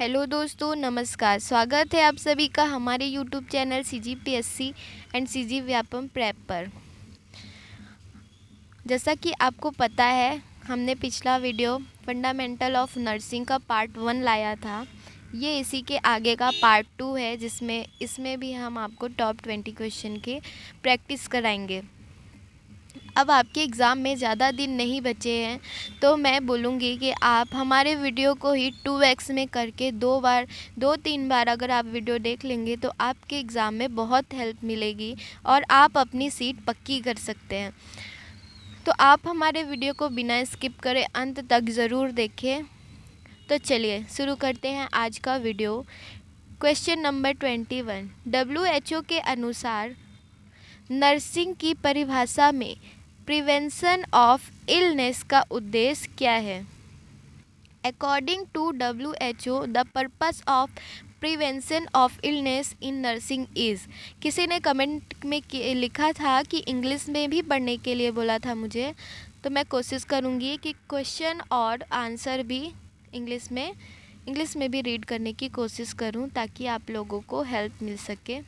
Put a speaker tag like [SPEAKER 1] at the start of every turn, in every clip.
[SPEAKER 1] Hello दोस्तों, नमस्कार। स्वागत है आप सभी का हमारे YouTube channel CGPSC and CG Vyapam prep पर। जैसा कि आपको पता है, हमने पिछला वीडियो फंडामेंटल ऑफ नर्सिंग का पार्ट 1 लाया था। ये इसी के आगे का पार्ट 2 है, जिसमें इसमें भी हम आपको टॉप 20 क्वेश्चन के प्रैक्टिस कराएंगे। अब आपके एग्ज़ाम में ज़्यादा दिन नहीं बचे हैं, तो मैं बोलूँगी कि आप हमारे वीडियो को ही 2x में करके 2-3 बार अगर आप वीडियो देख लेंगे तो आपके एग्ज़ाम में बहुत हेल्प मिलेगी और आप अपनी सीट पक्की कर सकते हैं। तो आप हमारे वीडियो को बिना स्किप करे अंत तक ज़रूर देखें। तो चलिए शुरू करते हैं आज का वीडियो। Question number 21। WHO के अनुसार नर्सिंग की परिभाषा में प्रिवेंशन ऑफ इलनेस का उद्देश्य क्या है? According to WHO, the purpose of prevention of illness in nursing is. किसी ने कमेंट में लिखा था कि इंग्लिश में भी पढ़ने के लिए बोला था मुझे, तो मैं कोशिश करूँगी कि क्वेश्चन और आंसर भी इंग्लिश में भी रीड करने की कोशिश करूँ, ताकि आप लोगों को हेल्प मिल सके।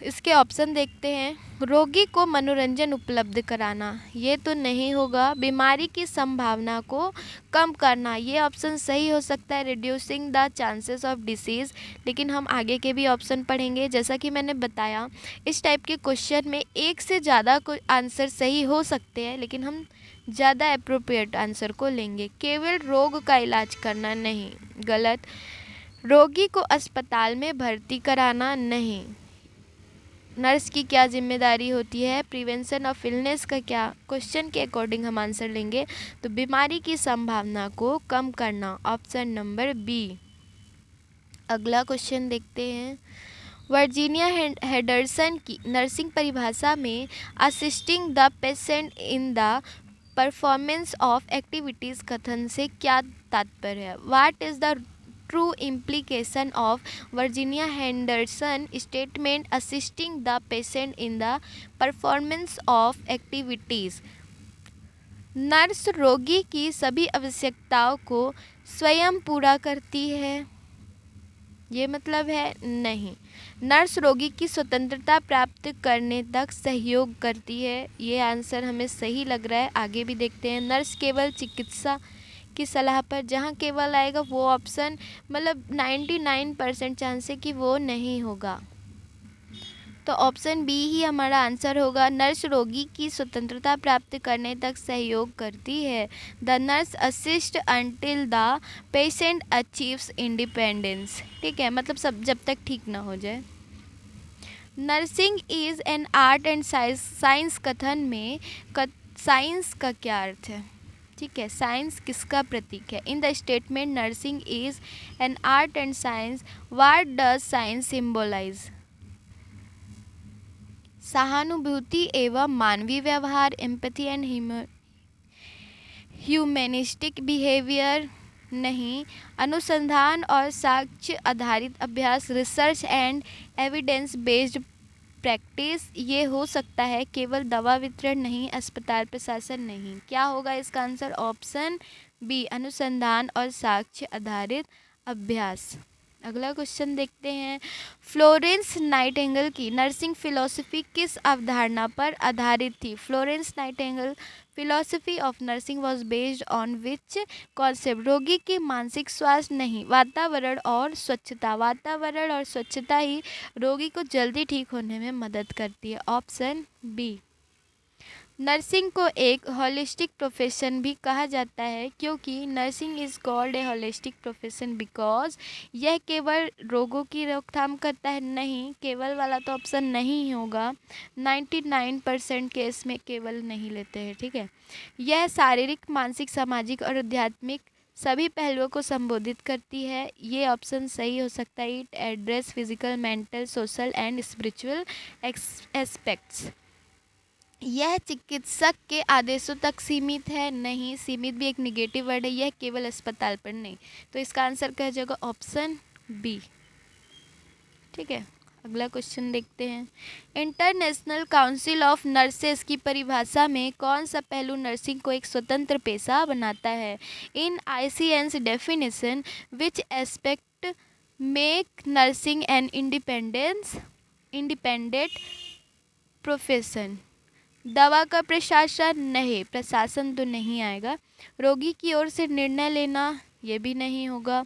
[SPEAKER 1] इसके ऑप्शन देखते हैं। रोगी को मनोरंजन उपलब्ध कराना, ये तो नहीं होगा। बीमारी की संभावना को कम करना, ये ऑप्शन सही हो सकता है। Reducing the chances of disease, लेकिन हम आगे के भी ऑप्शन पढ़ेंगे। जैसा कि मैंने बताया, इस टाइप के क्वेश्चन में एक से ज़्यादा कोई आंसर सही हो सकते हैं, लेकिन हम ज़्यादा अप्रोप्रिएट आंसर को लेंगे। केवल रोग का इलाज करना, नहीं, गलत। रोगी को अस्पताल में भर्ती कराना, नहीं। नर्स की क्या जिम्मेदारी होती है? प्रिवेंशन ऑफ इलनेस का क्या? क्वेश्चन के अकॉर्डिंग हम आंसर लेंगे, तो बीमारी की संभावना को कम करना, ऑप्शन नंबर बी। अगला क्वेश्चन देखते हैं। वर्जीनिया हेंडरसन की नर्सिंग परिभाषा में assisting the patient in the performance of activities कथन से क्या तात्पर्य है? What is the true implication of Virginia Henderson statement assisting the patient in the performance of activities? Nurse रोगी की सभी आवश्यकताओं को स्वयं पूरा करती है, ये मतलब है नहीं। नर्स रोगी की स्वतंत्रता प्राप्त करने तक सहयोग करती है, ये आंसर हमें सही लग रहा है। आगे भी देखते हैं। नर्स केवल चिकित्सा की सलाह पर, जहाँ केवल आएगा वो ऑप्शन मतलब 99% चांस है कि वो नहीं होगा, तो ऑप्शन बी ही हमारा आंसर होगा। नर्स रोगी की स्वतंत्रता प्राप्त करने तक सहयोग करती है। The nurse assist until the patient achieves independence, ठीक है, मतलब सब जब तक ठीक ना हो जाए। Nursing is an art and science कथन में साइंस का क्या अर्थ है? ठीक है, साइंस किसका प्रतीक है? In the statement nursing is an art and science, what does science symbolise? सहानुभूति एवं मानवीय व्यवहार, एम्पैथी एंड ह्यूमैनिस्टिक बिहेवियर, नहीं। अनुसंधान और साक्ष्य आधारित अभ्यास, research and evidence based practice, ये हो सकता है। केवल दवा वितरण, नहीं। अस्पताल प्रशासन, नहीं। क्या होगा इसका आंसर? ऑप्शन बी, अनुसंधान और साक्ष्य आधारित अभ्यास। अगला क्वेश्चन देखते हैं। फ्लोरेंस नाइटिंगेल की नर्सिंग फिलॉसफी किस अवधारणा पर आधारित थी? Florence Nightingale philosophy of nursing was based on which concept? रोगी की मानसिक स्वास्थ्य, नहीं। वातावरण और स्वच्छता, वातावरण और स्वच्छता ही रोगी को जल्दी ठीक होने में मदद करती है, ऑप्शन बी। नर्सिंग को एक होलिस्टिक प्रोफेशन भी कहा जाता है, क्योंकि nursing is called a holistic profession because यह केवल रोगों की रोकथाम करता है, नहीं। केवल वाला तो ऑप्शन नहीं होगा, 99% केस में केवल नहीं लेते हैं, ठीक है। यह शारीरिक, मानसिक, सामाजिक और आध्यात्मिक सभी पहलुओं को संबोधित करती है, ये ऑप्शन सही हो सकता है। It address physical, mental, social and spiritual aspects. यह चिकित्सक के आदेशों तक सीमित है, नहीं। सीमित भी एक निगेटिव वर्ड है, यह केवल अस्पताल पर, नहीं। तो इसका आंसर क्या हो जाएगा? ऑप्शन बी, ठीक है। अगला क्वेश्चन देखते हैं। इंटरनेशनल काउंसिल ऑफ नर्सेस की परिभाषा में कौन सा पहलू नर्सिंग को एक स्वतंत्र पेशा बनाता है? इन ICN's definition which aspect make nursing an independent profession? दवा का प्रशासन नहीं, प्रशासन तो नहीं आएगा। रोगी की ओर से निर्णय लेना, ये भी नहीं होगा।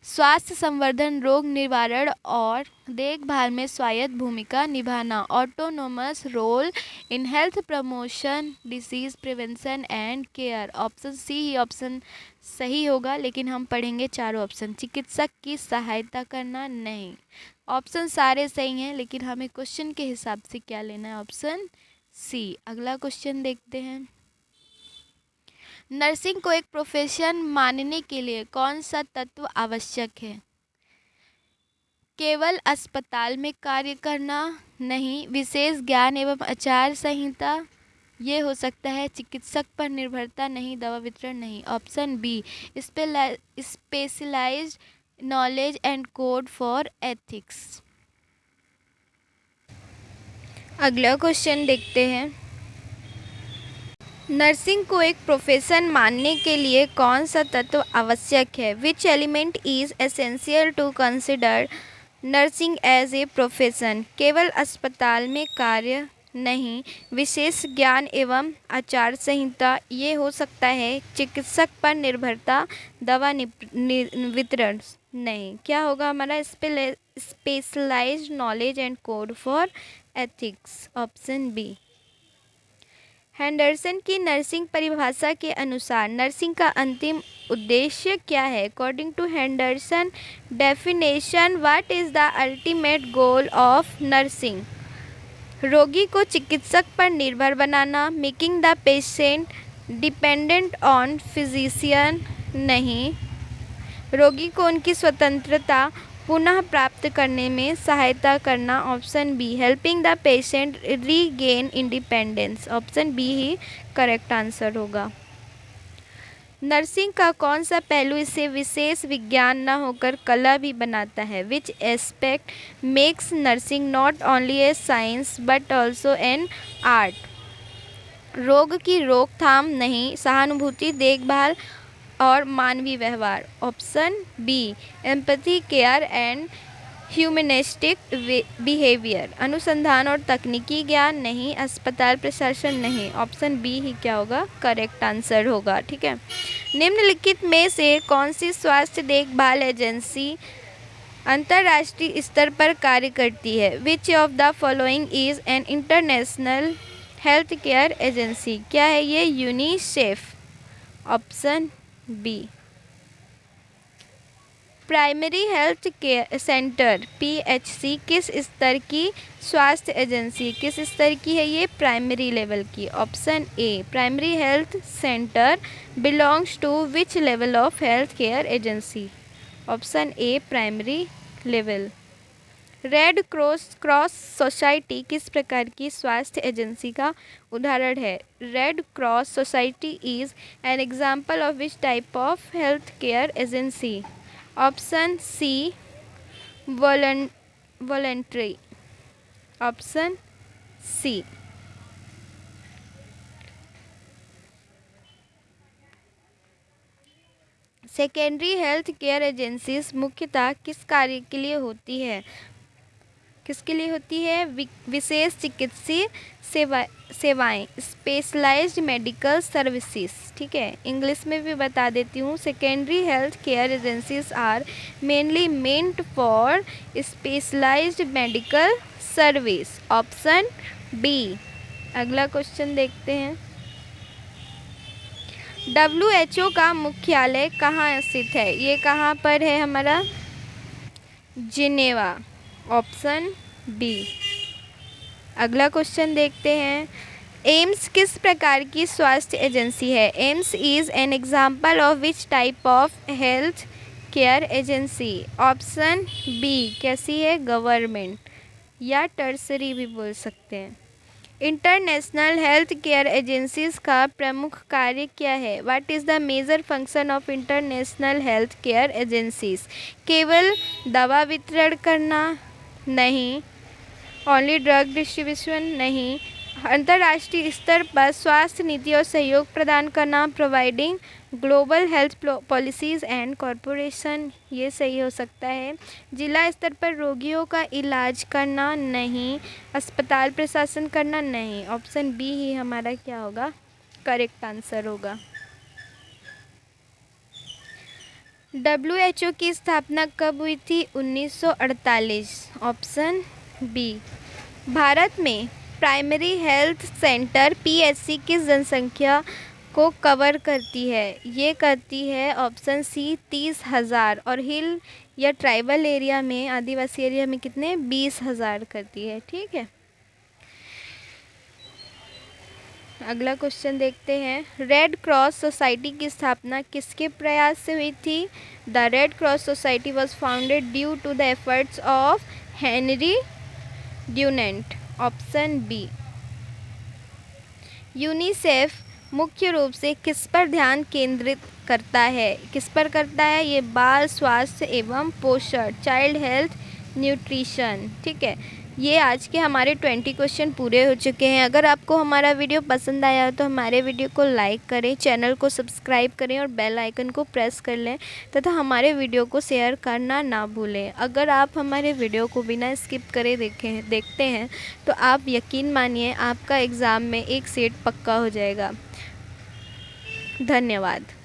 [SPEAKER 1] स्वास्थ्य संवर्धन, रोग निवारण और देखभाल में स्वायत्त भूमिका निभाना, autonomous role in health promotion, disease prevention and care. Option C ही ऑप्शन सही होगा, लेकिन हम पढ़ेंगे चारों ऑप्शन। चिकित्सक की सहायता करना, नहीं। ऑप्शन सारे सही हैं, लेकिन हमें क्वेश्चन के हिसाब से क्या लेना है, ऑप्शन सी। अगला क्वेश्चन देखते हैं। नर्सिंग को एक प्रोफेशन मानने के लिए कौन सा तत्व आवश्यक है? केवल अस्पताल में कार्य करना, नहीं। विशेष ज्ञान एवं आचार संहिता, ये हो सकता है। चिकित्सक पर निर्भरता, नहीं। दवा वितरण, नहीं। Option B, specialised knowledge and code for ethics. अगला क्वेश्चन देखते हैं। नर्सिंग को एक प्रोफेशन मानने के लिए कौन सा तत्व आवश्यक है? Which element is essential to consider nursing as a profession? केवल अस्पताल में कार्य, नहीं। विशेष ज्ञान एवं आचार संहिता, ये हो सकता है। चिकित्सक पर निर्भरता, दवा वितरण, नहीं। क्या होगा हमारा? Specialised knowledge and code for ethics, option B. Henderson की नर्सिंग परिभाषा के अनुसार नर्सिंग का अंतिम उद्देश्य क्या है? According to Henderson definition, what is the ultimate goal of nursing? रोगी को चिकित्सक पर निर्भर बनाना, making the patient dependent on physician, नहीं। रोगी को उनकी स्वतंत्रता पुनः प्राप्त करने में सहायता करना, option B. Helping the patient regain independence, option B ही करेक्ट आंसर होगा। नर्सिंग का कौन सा पहलू इसे विशेष विज्ञान न होकर कला भी बनाता है? Which aspect makes nursing not only a science but also an art? रोग की रोकथाम, नहीं। सहानुभूति, देखभाल और मानवीय व्यवहार, option B. Empathy, care and humanistic behaviour. अनुसंधान और तकनीकी ज्ञान, नहीं। अस्पताल प्रशासन, नहीं। ऑप्शन बी ही क्या होगा? करेक्ट आंसर होगा। ठीक है। निम्नलिखित में से कौन सी स्वास्थ्य देखभाल एजेंसी अंतर्राष्ट्रीय स्तर पर कार्य करती है? Which of the following is an international health care agency? क्या है ये? UNICEF, option B. Primary health care centre PHC किस स्तर की स्वास्थ्य एजेंसी? किस स्तर की है ये? प्राइमरी लेवल की, option A. Primary health centre belongs to which level of health care agency? Option A, primary level. Red Cross Society किस प्रकार की स्वास्थ्य एजेंसी का उदाहरण है? Red Cross Society is an example of which type of health care agency? Option C, voluntary, option C. Secondary health care agencies मुख्यतः किस कार्य के लिए होती है? किसके लिए होती है? विशेष चिकित्सीय सेवाएं, स्पेशलाइज्ड मेडिकल सर्विसेज। ठीक है, इंग्लिश में भी बता देती हूँ। Secondary health care agencies are mainly meant for specialised medical service, option B. अगला क्वेश्चन देखते हैं। WHO का मुख्यालय कहाँ स्थित है? ये कहाँ पर है हमारा? Geneva, option B. अगला क्वेश्चन देखते हैं। एम्स किस प्रकार की स्वास्थ्य एजेंसी है? AIIMS is an example of which type of health care agency? Option B. कैसी है? गवर्नमेंट या टर्सरी भी बोल सकते हैं। इंटरनेशनल हेल्थ केयर एजेंसीज का प्रमुख कार्य क्या है? What is the major function of international health care agencies? केवल दवा वितरण करना, नहीं। ओनली ड्रग डिस्ट्रीब्यूशन नहीं, अंतर्राष्ट्रीय स्तर पर स्वास्थ्य नीति और सहयोग प्रदान करना, providing global health policies and corporation, ये सही हो सकता है। जिला स्तर पर रोगियों का इलाज करना नहीं, अस्पताल प्रशासन करना नहीं, ऑप्शन बी ही हमारा क्या होगा, करेक्ट आंसर होगा। WHO की स्थापना कब हुई थी, 1948, ऑप्शन बी। भारत में प्राइमरी हेल्थ सेंटर PHC किस जनसंख्या को कवर करती है, ये करती है ऑप्शन सी 30,000, और हिल या ट्राइबल एरिया में, आदिवासी एरिया में कितने, 20,000 करती है। ठीक है, अगला क्वेश्चन देखते हैं। रेड क्रॉस सोसाइटी की स्थापना किसके प्रयास से हुई थी? The Red Cross Society was founded due to the efforts of Henry Dunant, option B. UNICEF मुख्य रूप से किस पर ध्यान केंद्रित करता है, किस पर करता है, ये बाल स्वास्थ्य एवं पोषण, चाइल्ड हेल्थ न्यूट्रिशन। ठीक है, ये आज के हमारे 20 क्वेश्चन पूरे हो चुके हैं। अगर आपको हमारा वीडियो पसंद आया हो तो हमारे वीडियो को लाइक करें, चैनल को सब्सक्राइब करें और बेल आइकन को प्रेस कर लें तथा हमारे वीडियो को शेयर करना ना भूलें। अगर आप हमारे वीडियो को बिना स्किप करे देखते हैं तो आप यकीन मानिए आपका एग्ज़ाम में 1 सीट पक्का हो जाएगा। धन्यवाद।